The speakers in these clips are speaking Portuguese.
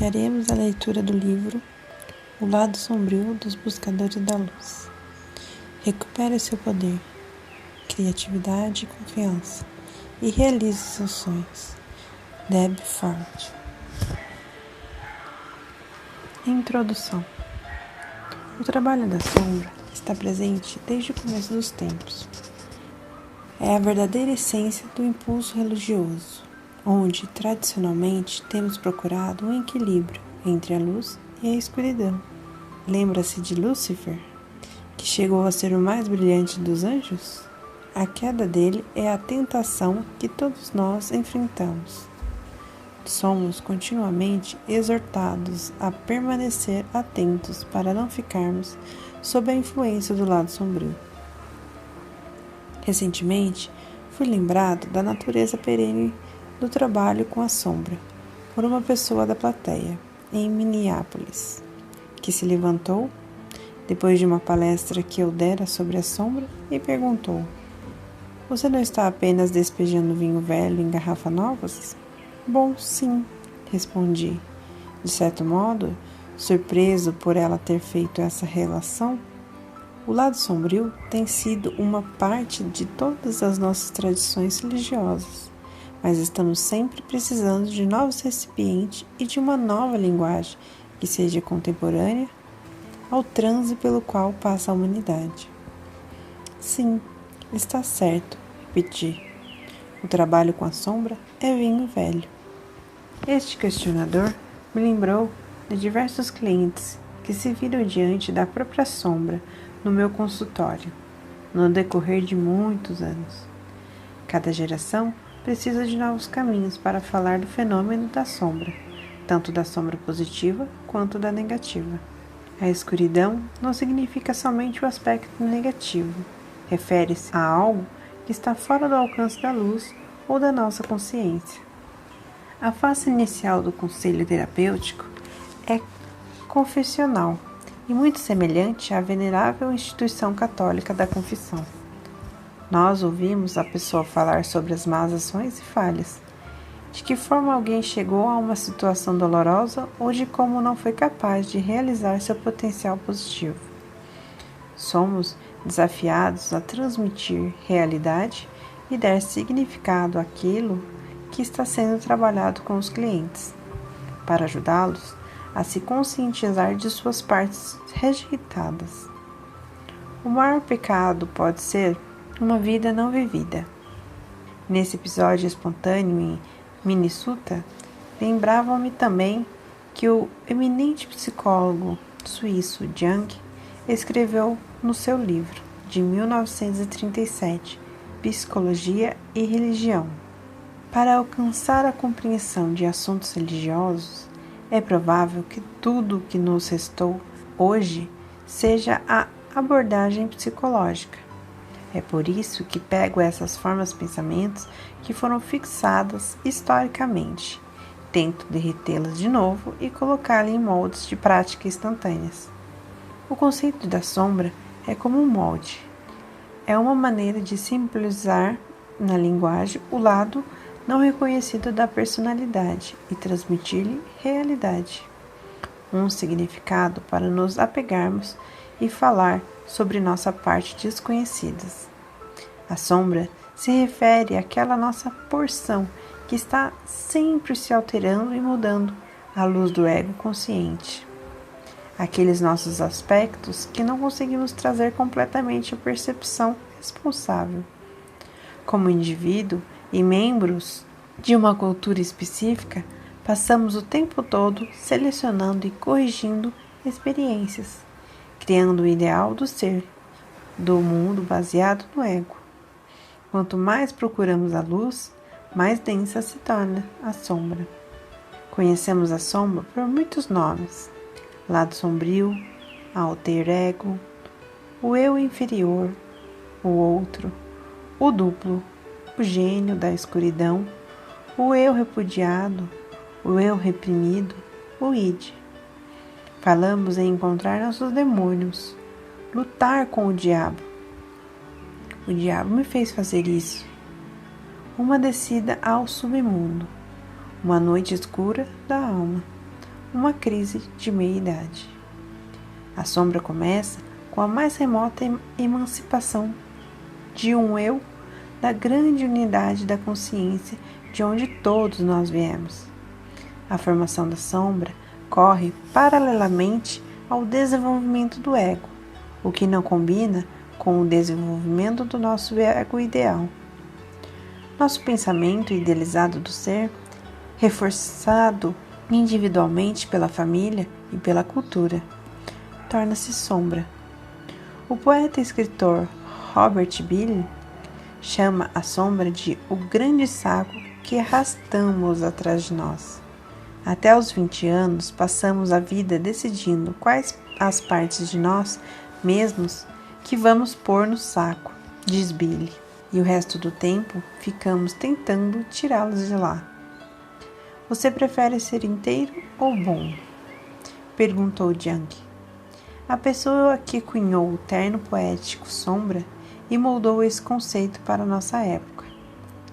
Iniciaremos a leitura do livro O Lado Sombrio dos Buscadores da Luz. Recupere seu poder, criatividade e confiança e realize seus sonhos. Deb Ford. Introdução. O trabalho da sombra está presente desde o começo dos tempos. É a verdadeira essência do impulso religioso, onde, tradicionalmente, temos procurado um equilíbrio entre a luz e a escuridão. Lembra-se de Lúcifer, que chegou a ser o mais brilhante dos anjos? A queda dele é a tentação que todos nós enfrentamos. Somos continuamente exortados a permanecer atentos para não ficarmos sob a influência do lado sombrio. Recentemente, fui lembrado da natureza perene do trabalho com a sombra por uma pessoa da plateia, em Minneapolis, que se levantou, depois de uma palestra que eu dera sobre a sombra, e perguntou: "Você não está apenas despejando vinho velho em garrafas novas?" "Bom, sim", respondi, de certo modo, surpreso por ela ter feito essa relação. O lado sombrio tem sido uma parte de todas as nossas tradições religiosas, mas estamos sempre precisando de novos recipientes e de uma nova linguagem que seja contemporânea ao transe pelo qual passa a humanidade. Sim, está certo, repeti. O trabalho com a sombra é vinho velho. Este questionador me lembrou de diversos clientes que se viram diante da própria sombra no meu consultório, no decorrer de muitos anos. Cada geração precisa de novos caminhos para falar do fenômeno da sombra, tanto da sombra positiva quanto da negativa. A escuridão não significa somente o aspecto negativo, refere-se a algo que está fora do alcance da luz ou da nossa consciência. A fase inicial do conselho terapêutico é confessional e muito semelhante à venerável instituição católica da confissão. Nós ouvimos a pessoa falar sobre as más ações e falhas, de que forma alguém chegou a uma situação dolorosa ou de como não foi capaz de realizar seu potencial positivo. Somos desafiados a transmitir realidade e dar significado àquilo que está sendo trabalhado com os clientes, para ajudá-los a se conscientizar de suas partes rejeitadas. O maior pecado pode ser uma vida não vivida. Nesse episódio espontâneo em Minnesota, lembravam-me também que o eminente psicólogo suíço Jung escreveu no seu livro de 1937, Psicologia e Religião. Para alcançar a compreensão de assuntos religiosos, é provável que tudo o que nos restou hoje seja a abordagem psicológica. É por isso que pego essas formas de pensamentos que foram fixadas historicamente, tento derretê-las de novo e colocá-las em moldes de prática instantâneas. O conceito da sombra é como um molde. É uma maneira de simbolizar na linguagem o lado não reconhecido da personalidade e transmitir-lhe realidade. Um significado para nos apegarmos e falar sobre nossa parte desconhecidas. A sombra se refere àquela nossa porção que está sempre se alterando e mudando à luz do ego consciente. Aqueles nossos aspectos que não conseguimos trazer completamente a percepção responsável. Como indivíduo e membros de uma cultura específica, passamos o tempo todo selecionando e corrigindo experiências, criando o ideal do ser, do mundo baseado no ego. Quanto mais procuramos a luz, mais densa se torna a sombra. Conhecemos a sombra por muitos nomes: lado sombrio, alter ego, o eu inferior, o outro, o duplo, o gênio da escuridão, o eu repudiado, o eu reprimido, o id. Falamos em encontrar nossos demônios, lutar com o diabo. O diabo me fez fazer isso. Uma descida ao submundo, uma noite escura da alma, uma crise de meia-idade. A sombra começa com a mais remota emancipação de um eu da grande unidade da consciência de onde todos nós viemos. A formação da sombra corre paralelamente ao desenvolvimento do ego, o que não combina com o desenvolvimento do nosso ego ideal. Nosso pensamento idealizado do ser, reforçado individualmente pela família e pela cultura, torna-se sombra. O poeta e escritor Robert Bill chama a sombra de o grande saco que arrastamos atrás de nós. Até os 20 anos, passamos a vida decidindo quais as partes de nós mesmos que vamos pôr no saco, diz Billy, e o resto do tempo ficamos tentando tirá-las de lá. Você prefere ser inteiro ou bom? Perguntou Jung. A pessoa que cunhou o termo poético sombra e moldou esse conceito para nossa época.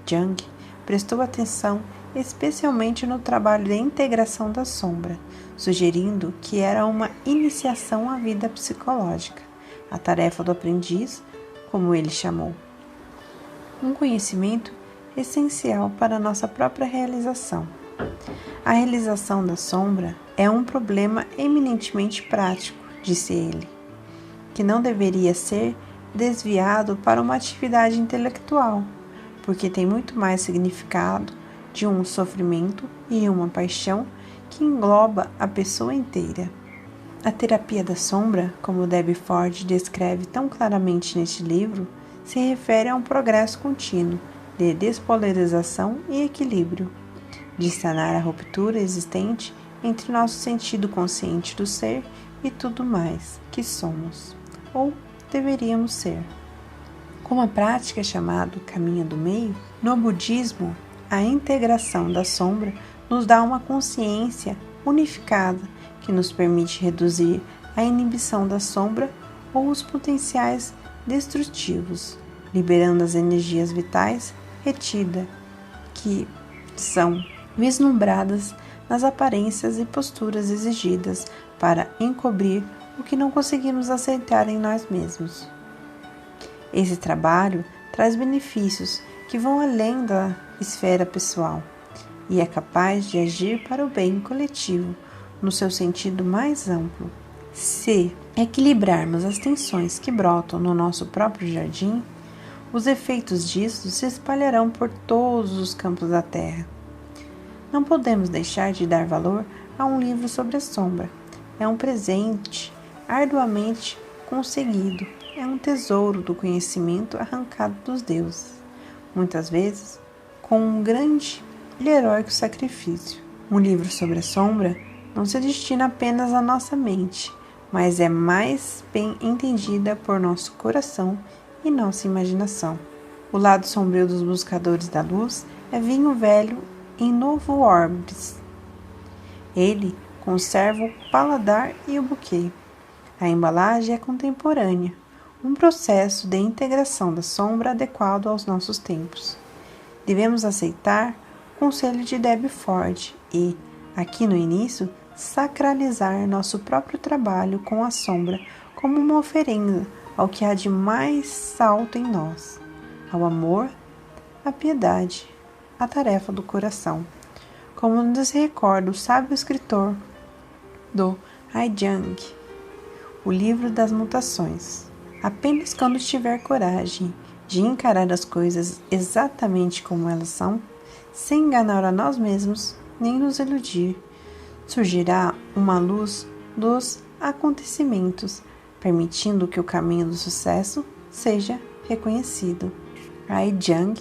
Jung prestou atenção especialmente no trabalho de integração da sombra, sugerindo que era uma iniciação à vida psicológica, a tarefa do aprendiz, como ele chamou. Um conhecimento essencial para a nossa própria realização. A realização da sombra é um problema eminentemente prático, disse ele, que não deveria ser desviado para uma atividade intelectual, porque tem muito mais significado de um sofrimento e uma paixão que engloba a pessoa inteira. A terapia da sombra, como Debbie Ford descreve tão claramente neste livro, se refere a um progresso contínuo de despolarização e equilíbrio, de sanar a ruptura existente entre nosso sentido consciente do ser e tudo mais que somos, ou deveríamos ser. Como a prática é chamada caminho do meio, no budismo, a integração da sombra nos dá uma consciência unificada que nos permite reduzir a inibição da sombra ou os potenciais destrutivos, liberando as energias vitais retidas, que são vislumbradas nas aparências e posturas exigidas para encobrir o que não conseguimos aceitar em nós mesmos. Esse trabalho traz benefícios que vão além da esfera pessoal e é capaz de agir para o bem coletivo no seu sentido mais amplo. Se equilibrarmos as tensões que brotam no nosso próprio jardim, os efeitos disso se espalharão por todos os campos da terra. Não podemos deixar de dar valor a um livro sobre a sombra. É um presente arduamente conseguido, é um tesouro do conhecimento arrancado dos deuses, muitas vezes com um grande e heróico sacrifício. Um livro sobre a sombra não se destina apenas à nossa mente, mas é mais bem entendida por nosso coração e nossa imaginação. O lado sombrio dos buscadores da luz é vinho velho em novo orbes. Ele conserva o paladar e o buquê. A embalagem é contemporânea, um processo de integração da sombra adequado aos nossos tempos. Devemos aceitar o conselho de Debbie Ford e, aqui no início, sacralizar nosso próprio trabalho com a sombra como uma oferenda ao que há de mais alto em nós, ao amor, à piedade, à tarefa do coração, como nos recorda o sábio escritor do I Ching, o livro das mutações. Apenas quando tiver coragem de encarar as coisas exatamente como elas são, sem enganar a nós mesmos nem nos iludir, surgirá uma luz dos acontecimentos, permitindo que o caminho do sucesso seja reconhecido. I Ching,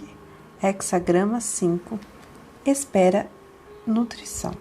hexagrama 5, espera nutrição.